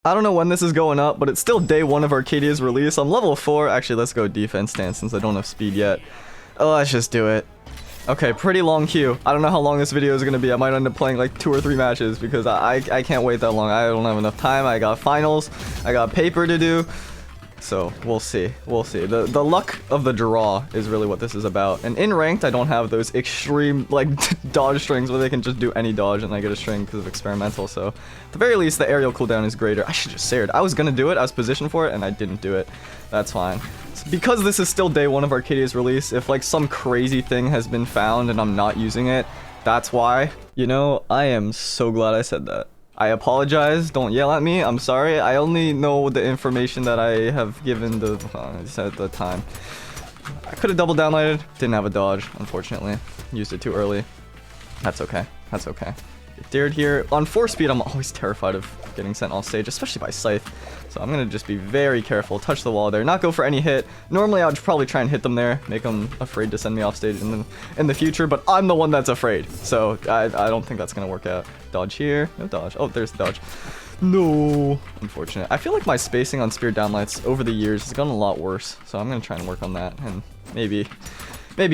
I don't know when this is going up, but it's still day 1 of Arcadia's release. I'm level 4. Actually, let's go defense stance since I don't have speed yet. Oh, let's just do it. Okay, pretty long queue. I don't know how long this video is going to be. I might end up playing like 2 or 3 matches because I can't wait that long. I don't have enough time. I got finals. I got paper to do. So, we'll see. We'll see. The luck of the draw is really what this is about. And in ranked, I don't have those extreme, like, dodge strings where they can just do any dodge and I get a string because of experimental. So, at the very least, the aerial cooldown is greater. I should just say it. I was gonna do it. I was positioned for it, and I didn't do it. That's fine. So because this is still day 1 of Arcadia's release, if, like, some crazy thing has been found and I'm not using it, that's why. You know, I am so glad I said that. I apologize, don't yell at me, I'm sorry. I only know the information that I have given at the time. I could have double downlighted, didn't have a dodge, unfortunately. Used it too early. That's okay, that's okay. Get dared here. On 4 speed, I'm always terrified of getting sent off stage, especially by Scythe. So I'm gonna just be very careful, touch the wall there, not go for any hit. Normally, I'd probably try and hit them there, make them afraid to send me off stage in the future, but I'm the one that's afraid. So I don't think that's gonna work out. Dodge here, no dodge. Oh, there's the dodge. No, unfortunate. I feel like my spacing on spear downlights over the years has gotten a lot worse. So I'm gonna try and work on that and maybe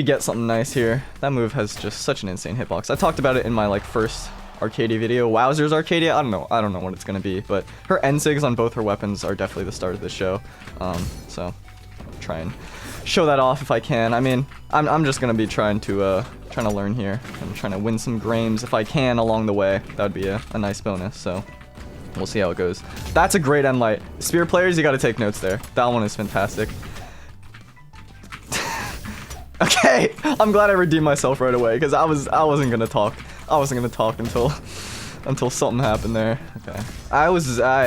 get something nice here. That move has just such an insane hitbox. I talked about it in my like first Arcadia video. Wowzers Arcadia, I don't know what it's gonna be, but her NSIGs on both her weapons are definitely the start of the show. So I'll try and show that off if I can. I mean, I'm just gonna be trying to learn here. I'm trying to win some games if I can along the way. That would be a nice bonus. So we'll see how it goes. That's a great end light. Spear players, you got to take notes there. That one is fantastic. Okay, I'm glad I redeemed myself right away because I wasn't gonna talk. I wasn't gonna talk until something happened there. Okay. I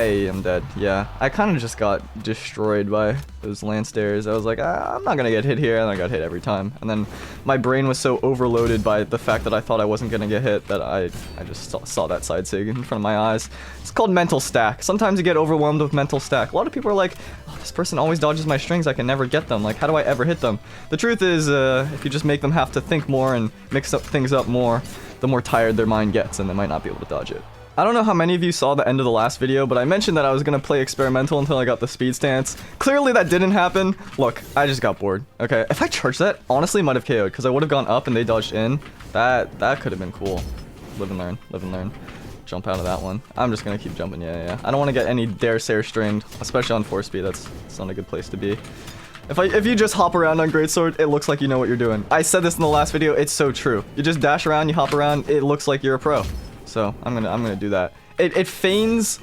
am dead. Yeah. I kind of just got destroyed by those land stairs. I was like, I'm not gonna get hit here, and I got hit every time. And then my brain was so overloaded by the fact that I thought I wasn't gonna get hit that I just saw that side sig in front of my eyes. It's called mental stack. Sometimes you get overwhelmed with mental stack. A lot of people are like, oh, this person always dodges my strings, I can never get them. Like, how do I ever hit them? The truth is, if you just make them have to think more and mix things up more, the more tired their mind gets, and they might not be able to dodge it. I don't know how many of you saw the end of the last video, but I mentioned that I was going to play experimental until I got the speed stance. Clearly that didn't happen. Look, I just got bored. Okay, if I charged that, honestly, might have KO'd, because I would have gone up and they dodged in. That could have been cool. Live and learn, live and learn. Jump out of that one. I'm just going to keep jumping, yeah. I don't want to get any dare sair stringed, especially on 4 speed. That's not a good place to be. If you just hop around on Greatsword, it looks like you know what you're doing. I said this in the last video, it's so true. You just dash around, you hop around, it looks like you're a pro. So I'm gonna do that. It feigns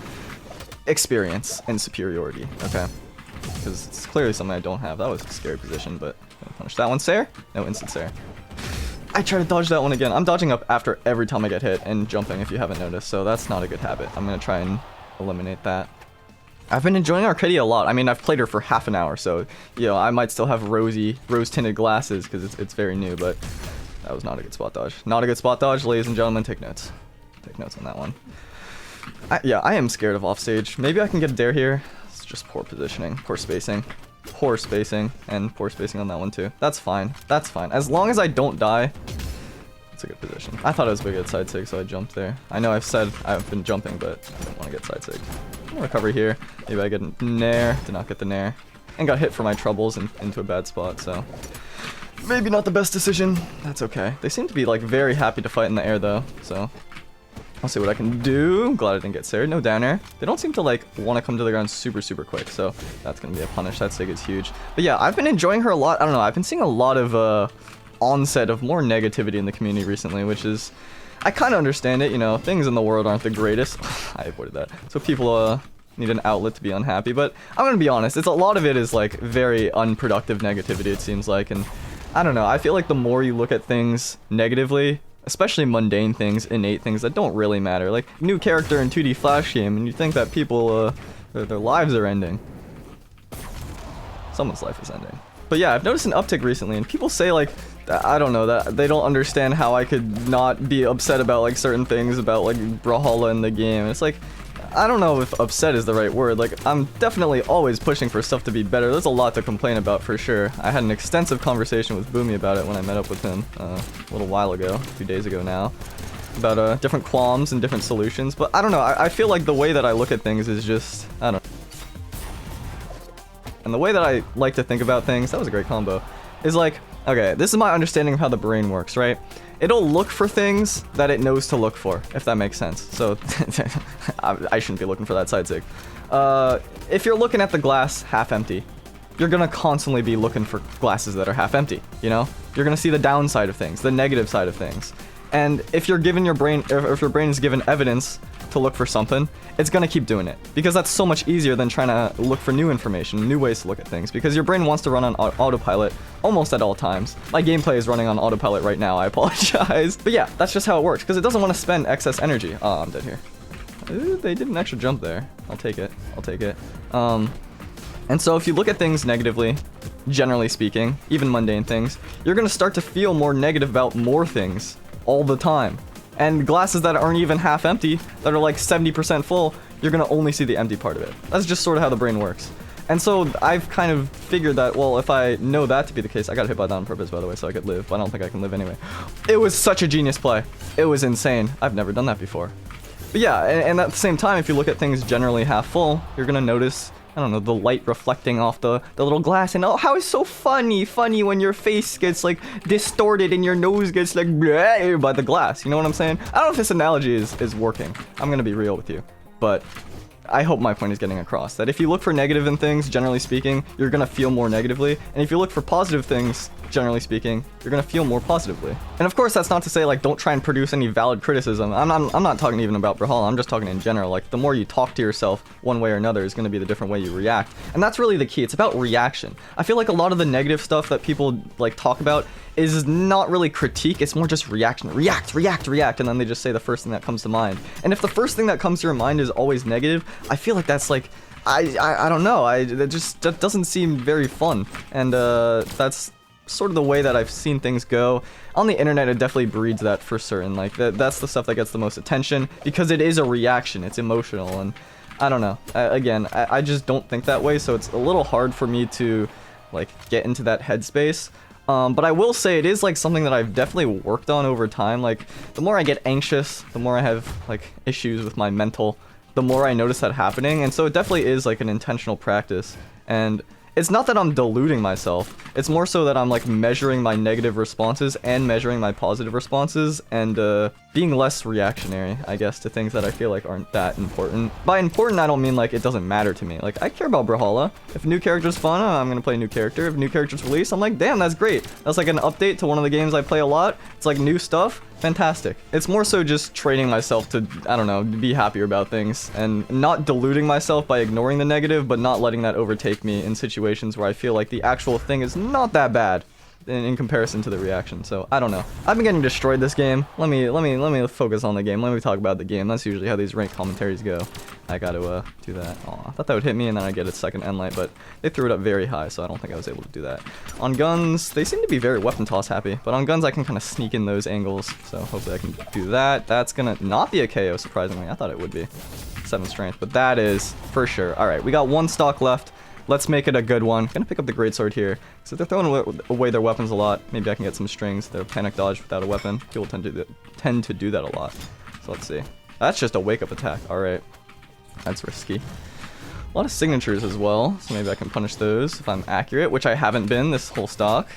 experience and superiority, okay? Because it's clearly something I don't have. That was a scary position, but I'm gonna punish that one. Sair? No, instant Sair. I try to dodge that one again. I'm dodging up after every time I get hit and jumping if you haven't noticed, so that's not a good habit. I'm gonna try and eliminate that. I've been enjoying Arcadia a lot. I mean, I've played her for half an hour, so, you know, I might still have rose-tinted glasses because it's very new, but that was not a good spot dodge. Not a good spot dodge, ladies and gentlemen. Take notes. Take notes on that one. Yeah, I am scared of offstage. Maybe I can get a dare here. It's just poor positioning, poor spacing. Poor spacing, and poor spacing on that one too. That's fine. That's fine. As long as I don't die, it's a good position. I thought it was big at side sig, so I jumped there. I know I've said I've been jumping, but I don't want to get side sig. Recover here. Maybe I get a nair. Did not get the nair. And got hit for my troubles and into a bad spot, so maybe not the best decision. That's okay. They seem to be like very happy to fight in the air though, so I'll see what I can do. I'm glad I didn't get Sair. No down air. They don't seem to like want to come to the ground super quick, so that's gonna be a punish. That sig is huge. But yeah, I've been enjoying her a lot. I don't know. I've been seeing a lot of onset of more negativity in the community recently, which is, I kind of understand it. You know, things in the world aren't the greatest. I avoided that. So people need an outlet to be unhappy. But I'm gonna be honest. It's a lot of it is like very unproductive negativity. It seems like, and I don't know. I feel like the more you look at things negatively, especially mundane things, innate things that don't really matter, like new character in 2D Flash game, and you think that people, their lives are ending. Someone's life is ending. But yeah, I've noticed an uptick recently, and people say like, I don't know, that they don't understand how I could not be upset about like certain things about like brawlhalla in the game. And it's like, I don't know if upset is the right word. Like, I'm definitely always pushing for stuff to be better. There's a lot to complain about for sure. I had an extensive conversation with Boomy about it when I met up with him a little while ago, a few days ago now. about different qualms and different solutions, but I don't know. I feel like the way that I look at things is just, I don't know. And the way that I like to think about things, that was a great combo, is like, okay, this is my understanding of how the brain works, right? It'll look for things that it knows to look for, if that makes sense. So, I shouldn't be looking for that side sig. If you're looking at the glass half empty, you're gonna constantly be looking for glasses that are half empty, you know? You're gonna see the downside of things, the negative side of things. And if you're given your brain, if your brain is given evidence to look for something, it's gonna keep doing it. Because that's so much easier than trying to look for new information, new ways to look at things. Because your brain wants to run on autopilot almost at all times. My gameplay is running on autopilot right now, I apologize. But yeah, that's just how it works, because it doesn't want to spend excess energy. Oh, I'm dead here. Ooh, they did an extra jump there. I'll take it. I'll take it. And so if you look at things negatively, generally speaking, even mundane things, you're gonna start to feel more negative about more things all the time. And glasses that aren't even half empty, that are like 70% full, you're gonna only see the empty part of it. That's just sort of how the brain works. And so I've kind of figured that, well, if I know that to be the case, I got hit by that on purpose, by the way, so I could live, but I don't think I can live anyway. It was such a genius play. It was insane. I've never done that before. But yeah, and at the same time, if you look at things generally half full, you're gonna notice, I don't know, the light reflecting off the little glass, and oh, how it's so funny when your face gets like distorted and your nose gets like bleh by the glass. You know what I'm saying? I don't know if this analogy is working. I'm gonna be real with you, but I hope my point is getting across, that if you look for negative in things, generally speaking, you're gonna feel more negatively, and if you look for positive things, generally speaking, you're gonna feel more positively. And of course, that's not to say, like, don't try and produce any valid criticism. I'm not talking even about Brawlhalla, I'm just talking in general. Like, the more you talk to yourself one way or another is gonna be the different way you react. And that's really the key, it's about reaction. I feel like a lot of the negative stuff that people, like, talk about is not really critique, it's more just reaction. React, and then they just say the first thing that comes to mind. And if the first thing that comes to your mind is always negative, I feel like that's like, I don't know, that doesn't seem very fun. And that's sort of the way that I've seen things go. On the internet, it definitely breeds that for certain. Like, that's the stuff that gets the most attention, because it is a reaction, it's emotional, and I don't know. I just don't think that way, so it's a little hard for me to, like, get into that headspace. But I will say it is like something that I've definitely worked on over time. Like, the more I get anxious, the more I have like issues with my mental, the more I notice that happening. And so it definitely is like an intentional practice. And it's not that I'm deluding myself. It's more so that I'm like measuring my negative responses and measuring my positive responses, and being less reactionary, I guess, to things that I feel like aren't that important. By important, I don't mean like it doesn't matter to me. Like, I care about Brawlhalla. If a new character's fun, I'm gonna play a new character. If a new character's released, I'm like, damn, that's great. That's like an update to one of the games I play a lot. It's like new stuff. Fantastic. It's more so just training myself to, I don't know, be happier about things, and not deluding myself by ignoring the negative, but not letting that overtake me in situations where I feel like the actual thing is not that bad in comparison to the reaction. So I don't know. I've been getting destroyed this game. Let me focus on the game. Let me talk about the game. That's usually how these ranked commentaries go. I gotta do that. Aw, I thought that would hit me and then I get a second end light, but they threw it up very high, so I don't think I was able to do that. On guns, they seem to be very weapon toss happy, but on guns I can kind of sneak in those angles, so hopefully I can do that. That's gonna not be a KO, surprisingly. I thought it would be. 7 strength, but that is for sure. All right, we got 1 stock left. Let's make it a good one. Gonna pick up the greatsword here. So they're throwing away their weapons a lot. Maybe I can get some strings. They're panic dodge without a weapon. People tend to do that a lot. So let's see. That's just a wake-up attack. All right. That's risky. A lot of signatures as well, so maybe I can punish those if I'm accurate, which I haven't been this whole stock.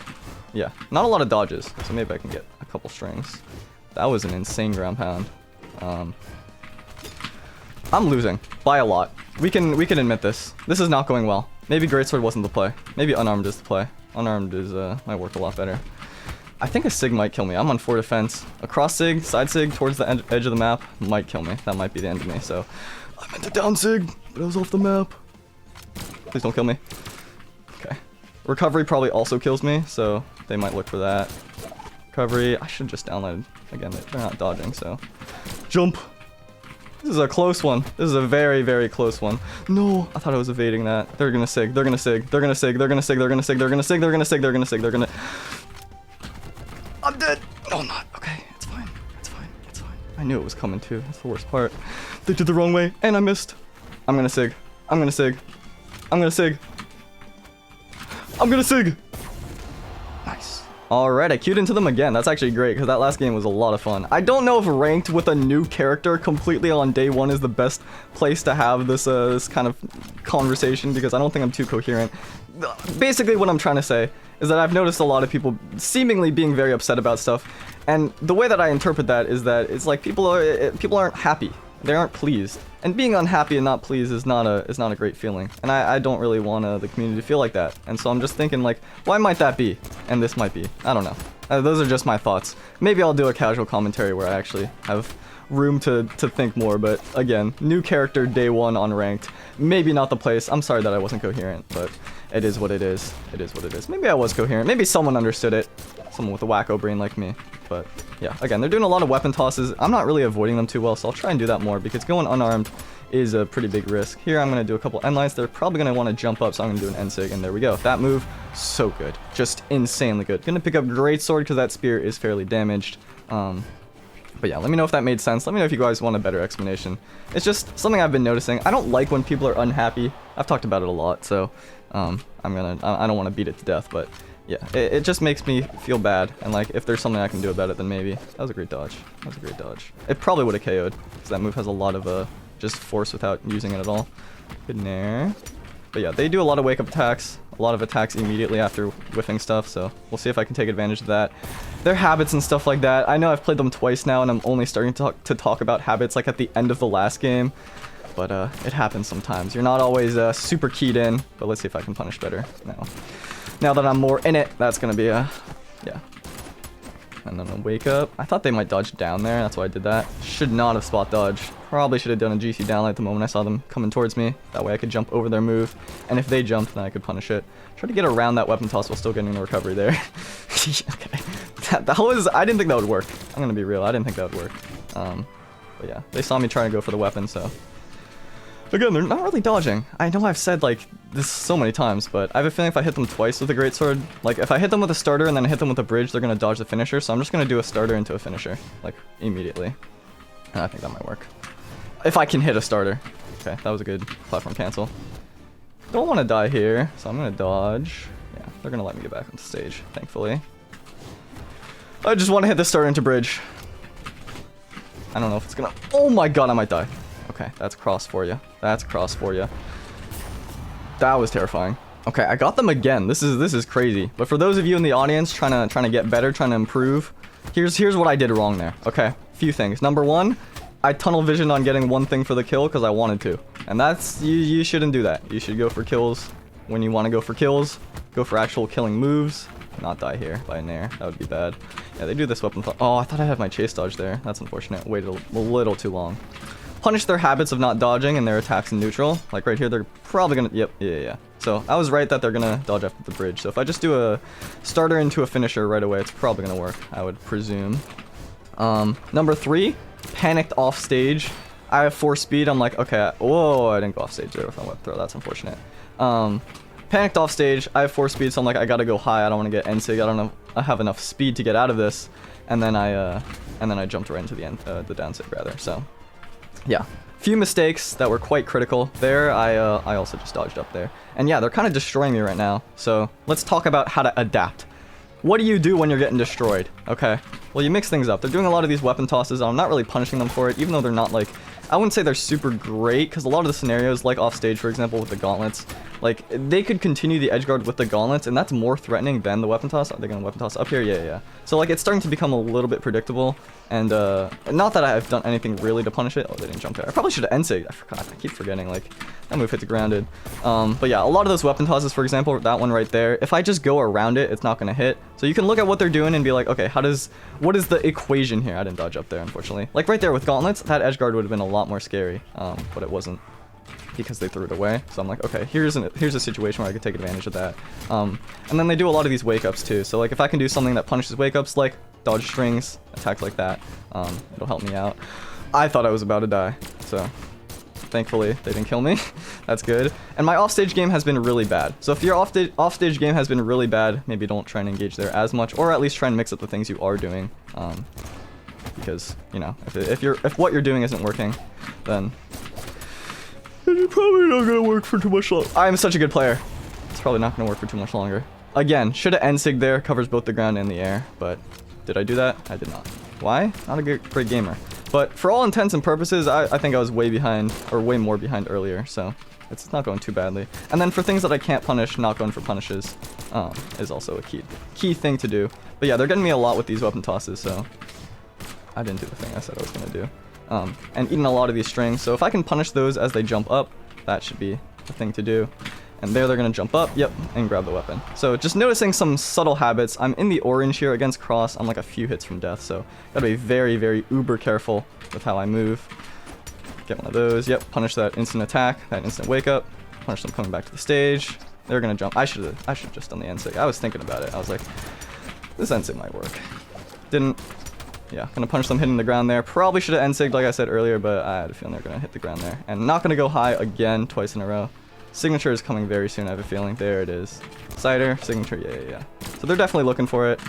Yeah, not a lot of dodges, so maybe I can get a couple strings. That was an insane ground pound. I'm losing by a lot. We can admit this. This is not going well. Maybe greatsword wasn't the play. Maybe unarmed is the play. Unarmed is might work a lot better. I think a sig might kill me. I'm on 4 defense. A cross sig, side sig towards the edge of the map might kill me. That might be the end of me. So I meant to down sig, but I was off the map. Please don't kill me. Okay. Recovery probably also kills me, so they might look for that. Recovery. I should just download again. They're not dodging, so jump. This is a close one. This is a very, very close one. No, I thought I was evading that. They're gonna sig. They're gonna sig. They're gonna sig. They're gonna sig. They're gonna sig. They're gonna sig. They're gonna sig. They're gonna sig. They're gonna. I'm dead. No, I'm not. Okay, it's fine. It's fine. It's fine. I knew it was coming too. That's the worst part. They did the wrong way, and I missed. I'm gonna sig. I'm gonna sig. I'm gonna sig. I'm gonna sig. Nice. Alright, I queued into them again. That's actually great, because that last game was a lot of fun. I don't know if ranked with a new character completely on day one is the best place to have this, this kind of conversation, because I don't think I'm too coherent. Basically, what I'm trying to say is that I've noticed a lot of people seemingly being very upset about stuff, and the way that I interpret that is that it's like people aren't happy. They aren't pleased. And being unhappy and not pleased is not a great feeling. And I don't really want the community to feel like that. And so I'm just thinking, like, why might that be? And this might be. I don't know. Those are just my thoughts. Maybe I'll do a casual commentary where I actually have room to think more. But again, new character day one on ranked. Maybe not the place. I'm sorry that I wasn't coherent, but it is what it is. It is what it is. Maybe I was coherent. Maybe someone understood it. Someone with a wacko brain like me. But yeah, again, they're doing a lot of weapon tosses. I'm not really avoiding them too well, so I'll try and do that more because going unarmed is a pretty big risk. Here, I'm going to do a couple end lines. They're probably going to want to jump up, so I'm going to do an end sig, and there we go. That move, so good. Just insanely good. Going to pick up great sword because that spear is fairly damaged. But yeah, let me know if that made sense. Let me know if you guys want a better explanation. It's just something I've been noticing. I don't like when people are unhappy. I've talked about it a lot, so I don't want to beat it to death, but yeah, it just makes me feel bad, and like, if there's something I can do about it, then maybe. That was a great dodge. That was a great dodge. It probably would have KO'd, because that move has a lot of just force without using it at all. Good nair. But yeah, they do a lot of wake-up attacks, a lot of attacks immediately after whiffing stuff, so we'll see if I can take advantage of that. Their habits and stuff like that, I know I've played them twice now, and I'm only starting to talk about habits like at the end of the last game. But it happens sometimes. You're not always super keyed in, but let's see if I can punish better now. Now that I'm more in it, that's going to be yeah. And then a wake up. I thought they might dodge down there. That's why I did that. Should not have spot dodged. Probably should have done a GC downlight the moment I saw them coming towards me. That way I could jump over their move. And if they jumped, then I could punish it. Try to get around that weapon toss while still getting the recovery there. Okay. That was... I didn't think that would work. I'm going to be real. I didn't think that would work. But yeah, they saw me trying to go for the weapon, so... Again, they're not really dodging. I know I've said, like, this so many times, but I have a feeling if I hit them twice with a greatsword, like, if I hit them with a starter and then I hit them with a bridge, they're going to dodge the finisher, so I'm just going to do a starter into a finisher, like, immediately. And I think that might work. If I can hit a starter. Okay, that was a good platform cancel. Don't want to die here, so I'm going to dodge. Yeah, they're going to let me get back on the stage, thankfully. I just want to hit the starter into bridge. I don't know if it's going to... Oh my god, I might die. Okay, that's cross for you. That's cross for you. That was terrifying. Okay, I got them again. This is crazy. But for those of you in the audience trying to get better, trying to improve, here's what I did wrong there. Okay, few things. Number one, I tunnel visioned on getting one thing for the kill because I wanted to, and that's you shouldn't do that. You should go for kills when you want to go for kills. Go for actual killing moves. Not die here by a nair. That would be bad. Yeah, they do this weapon. Oh, I thought I had my chase dodge there. That's unfortunate. Waited a little too long. Punish their habits of not dodging and their attacks in neutral. Like right here, they're probably gonna... Yep, yeah. So I was right that they're gonna dodge after the bridge. So if I just do a starter into a finisher right away, it's probably gonna work, I would presume. Number 3, panicked off stage. I have 4 speed. I'm like, okay, whoa, I didn't go off stage there with my web throw. That's unfortunate. Panicked off stage. I have 4 speed, so I'm like, I gotta go high. I don't want to get end sig. I don't know. I have enough speed to get out of this. And then I jumped right into the down sig rather. So. Yeah, few mistakes that were quite critical there. I also just dodged up there. And yeah, they're kind of destroying me right now. So let's talk about how to adapt. What do you do when you're getting destroyed? Okay, well, you mix things up. They're doing a lot of these weapon tosses. I'm not really punishing them for it, even though they're not like... I wouldn't say they're super great, because a lot of the scenarios, like off stage, for example, with the gauntlets, like, they could continue the edge guard with the gauntlets, and that's more threatening than the weapon toss. Are they going to weapon toss up here? Yeah. So, like, it's starting to become a little bit predictable, and not that I've done anything really to punish it. Oh, they didn't jump there. I probably should have end-sig. I forgot. I keep forgetting, like, that move hit the grounded. But yeah, a lot of those weapon tosses, for example, that one right there, if I just go around it, it's not going to hit. So you can look at what they're doing and be like, okay, what is the equation here? I didn't dodge up there, unfortunately. Like, right there with gauntlets, that edge guard would have been a lot more scary, but it wasn't because they threw it away. So I'm like, okay, here's a situation where I could take advantage of that. And then they do a lot of these wake-ups too. So like if I can do something that punishes wake-ups, like dodge strings, attack like that, it'll help me out. I thought I was about to die, so thankfully they didn't kill me. That's good. And my offstage game has been really bad. So if your offstage game has been really bad, maybe don't try and engage there as much, or at least try and mix up the things you are doing. Because, you know, if what you're doing isn't working, then it's probably not gonna work for too much longer. I am such a good player. It's probably not gonna work for too much longer. Again, should have N-sig there, covers both the ground and the air, but did I do that? I did not. Why? Not a great gamer. But for all intents and purposes, I think I was way behind, or way more behind earlier, so it's not going too badly. And then for things that I can't punish, not going for punishes is also a key thing to do. But yeah, they're getting me a lot with these weapon tosses, so I didn't do the thing I said I was going to do. And eating a lot of these strings, so if I can punish those as they jump up, that should be the thing to do. And there they're going to jump up, yep, and grab the weapon. So just noticing some subtle habits. I'm in the orange here against cross. I'm like a few hits from death, so gotta be very, very uber careful with how I move. Get one of those, yep, punish that instant attack, that instant wake up. Punish them coming back to the stage. They're going to jump. I should have just done the N-sig. I was thinking about it. I was like, this N-sig might work. Didn't. Yeah, gonna punish them hitting the ground there. Probably should have N-sigged like I said earlier, but I had a feeling they're gonna hit the ground there. And not gonna go high again twice in a row. Signature is coming very soon, I have a feeling. There it is. Cider, signature, yeah. So they're definitely looking for it.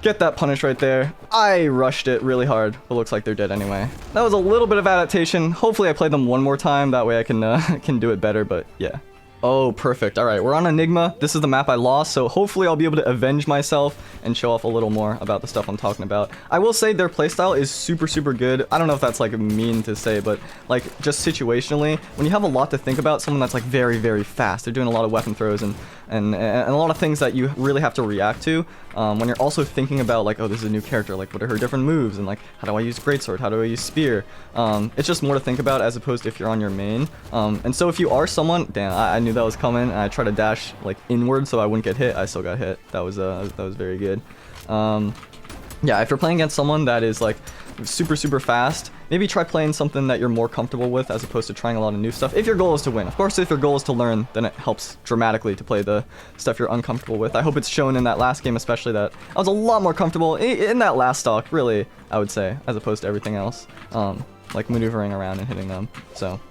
Get that punish right there. I rushed it really hard, but looks like they're dead anyway. That was a little bit of adaptation. Hopefully I play them one more time, that way I can do it better, but yeah. Oh, perfect. All right, we're on Enigma. This is the map I lost, so hopefully I'll be able to avenge myself and show off a little more about the stuff I'm talking about. I will say their playstyle is super, super good. I don't know if that's like mean to say, but like just situationally, when you have a lot to think about, someone that's like very, very fast, they're doing a lot of weapon throws and a lot of things that you really have to react to. When you're also thinking about like, oh, this is a new character, like what are her different moves, and like how do I use greatsword, how do I use spear, it's just more to think about as opposed to if you're on your main. And so if you are someone, damn, I knew that was coming, and I tried to dash like inward so I wouldn't get hit. I still got hit. That was very good. Yeah, if you're playing against someone that is like super, super fast, maybe try playing something that you're more comfortable with as opposed to trying a lot of new stuff. If your goal is to win. Of course, if your goal is to learn, then it helps dramatically to play the stuff you're uncomfortable with. I hope it's shown in that last game especially that I was a lot more comfortable in that last stock, really, I would say, as opposed to everything else. Like maneuvering around and hitting them. So,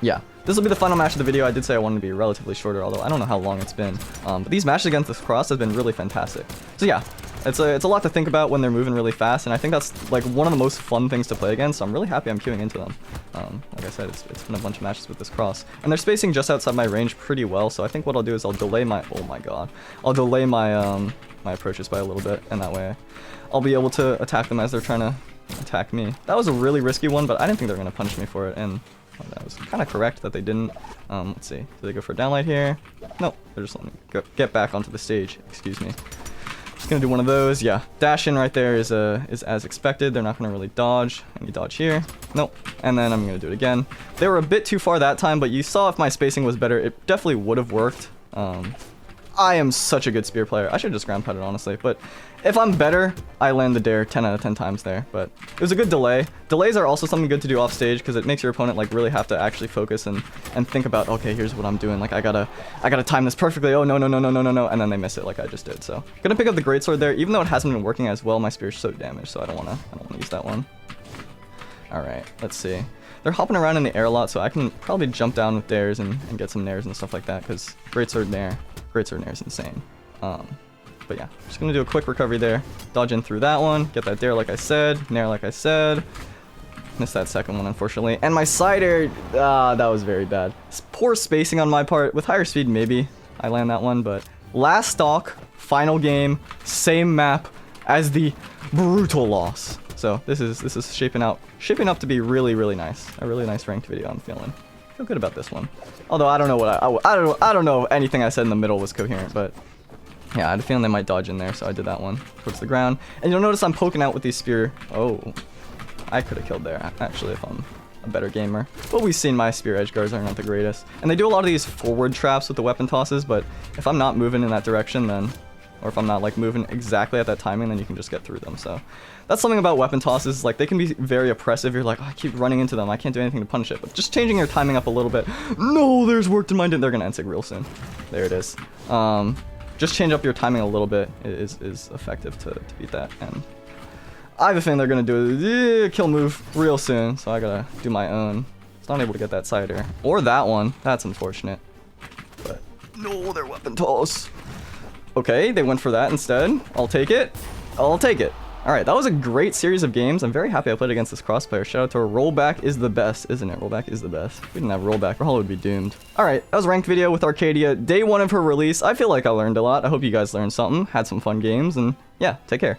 yeah. This will be the final match of the video. I did say I wanted to be relatively shorter, although I don't know how long it's been. But these matches against this cross have been really fantastic. So yeah, it's a lot to think about when they're moving really fast, and I think that's like one of the most fun things to play against. So I'm really happy I'm queuing into them. Like I said, it's been a bunch of matches with this cross, and they're spacing just outside my range pretty well. So I think what I'll do is I'll delay my I'll delay my my approaches by a little bit, and that way I'll be able to attack them as they're trying to attack me. That was a really risky one, but I didn't think they were gonna punish me for it, and that was kind of correct that they didn't. Let's see. Did they go for a downlight here? Nope. They're just letting me get back onto the stage. Excuse me. Just gonna do one of those. Yeah. Dash in right there is as expected. They're not gonna really dodge. Any dodge here? Nope. And then I'm gonna do it again. They were a bit too far that time, but you saw if my spacing was better, it definitely would have worked. I am such a good spear player. I should just ground pound it, honestly. But if I'm better, I land the dare 10 out of 10 times there. But it was a good delay. Delays are also something good to do off stage because it makes your opponent like really have to actually focus and think about, okay, here's what I'm doing. Like I gotta time this perfectly. Oh no, and then they miss it like I just did. So gonna pick up the greatsword there, even though it hasn't been working as well. My spear's so damaged, so I don't wanna use that one. All right, let's see. They're hopping around in the air a lot, so I can probably jump down with dares and get some nairs and stuff like that because greatsword nair is insane. But yeah, just gonna do a quick recovery there. Dodge in through that one, get that dare like I said, nair like I said. Missed that second one, unfortunately. And my side air, that was very bad. Poor spacing on my part. With higher speed, maybe I land that one, but last stock, final game, same map as the brutal loss. So this is shaping up to be really, really nice. A really nice ranked video, I'm feeling. Feel good about this one. Although I don't know what I don't know if anything I said in the middle was coherent, but yeah, I had a feeling they might dodge in there, so I did that one towards the ground. And you'll notice I'm poking out with these spear. Oh, I could have killed there actually if I'm a better gamer. But we've seen my spear edge guards are not the greatest, and they do a lot of these forward traps with the weapon tosses. But if I'm not moving in that direction, then, or if I'm not like moving exactly at that timing, then you can just get through them. So that's something about weapon tosses, like they can be very oppressive. You're like, oh, I keep running into them, I can't do anything to punish it. But just changing your timing up a little bit. No, there's work to mind. They're gonna N-sig real soon. There it is. Just change up your timing a little bit is effective to beat that. And I have a feeling they're gonna do a kill move real soon, so I gotta do my own. It's not able to get that cider or that one. That's unfortunate. But no, they're weapon toss. Okay, they went for that instead. I'll take it. I'll take it. Alright, that was a great series of games. I'm very happy I played against this crossplayer. Shout out to her. Rollback is the best, isn't it? Rollback is the best. If we didn't have rollback, Brawlhalla would be doomed. Alright, that was a ranked video with Arcadia. Day 1 of her release. I feel like I learned a lot. I hope you guys learned something, had some fun games, and yeah, take care.